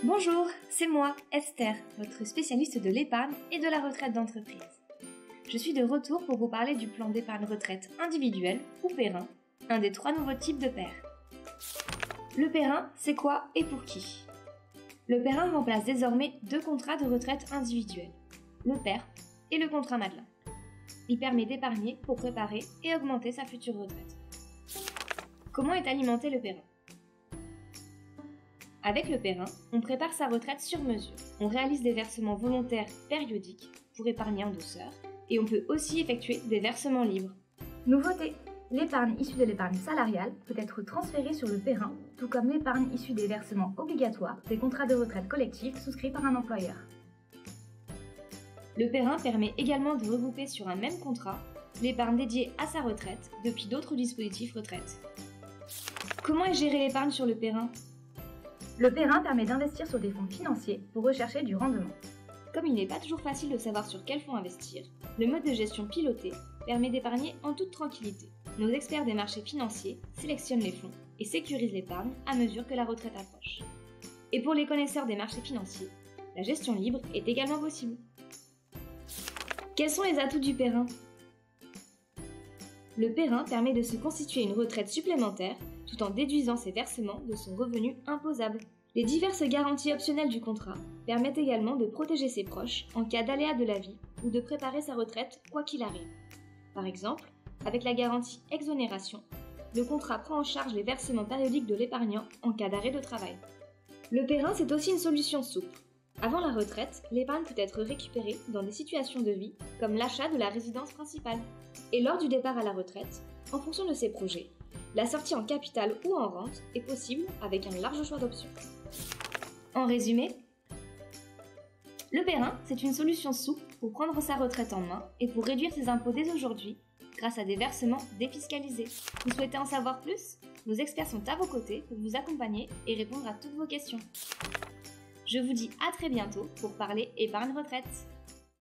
Bonjour, c'est moi, Esther, votre spécialiste de l'épargne et de la retraite d'entreprise. Je suis de retour pour vous parler du plan d'épargne retraite individuel ou PERIN, un des 3 nouveaux types de PER. Le PERIN, c'est quoi et pour qui? Le PERIN remplace désormais 2 contrats de retraite individuels, le PER et le contrat Madelin. Il permet d'épargner pour préparer et augmenter sa future retraite. Comment est alimenté le PERIN? Avec le PERIN, on prépare sa retraite sur mesure. On réalise des versements volontaires périodiques pour épargner en douceur et on peut aussi effectuer des versements libres. Nouveauté, l'épargne issue de l'épargne salariale peut être transférée sur le PERIN, tout comme l'épargne issue des versements obligatoires des contrats de retraite collectifs souscrits par un employeur. Le PERIN permet également de regrouper sur un même contrat l'épargne dédiée à sa retraite depuis d'autres dispositifs retraite. Comment est gérée l'épargne sur le PERIN? Le PERIN permet d'investir sur des fonds financiers pour rechercher du rendement. Comme il n'est pas toujours facile de savoir sur quel fonds investir, le mode de gestion piloté permet d'épargner en toute tranquillité. Nos experts des marchés financiers sélectionnent les fonds et sécurisent l'épargne à mesure que la retraite approche. Et pour les connaisseurs des marchés financiers, la gestion libre est également possible. Quels sont les atouts du PERIN? Le PERIN permet de se constituer une retraite supplémentaire tout en déduisant ses versements de son revenu imposable. Les diverses garanties optionnelles du contrat permettent également de protéger ses proches en cas d'aléa de la vie ou de préparer sa retraite quoi qu'il arrive. Par exemple, avec la garantie exonération, le contrat prend en charge les versements périodiques de l'épargnant en cas d'arrêt de travail. Le PERIN, c'est aussi une solution souple. Avant la retraite, l'épargne peut être récupérée dans des situations de vie comme l'achat de la résidence principale. Et lors du départ à la retraite, en fonction de ses projets, la sortie en capital ou en rente est possible avec un large choix d'options. En résumé, le PERIN, c'est une solution souple pour prendre sa retraite en main et pour réduire ses impôts dès aujourd'hui grâce à des versements défiscalisés. Vous souhaitez en savoir plus? Nos experts sont à vos côtés pour vous accompagner et répondre à toutes vos questions. Je vous dis à très bientôt pour parler épargne retraite.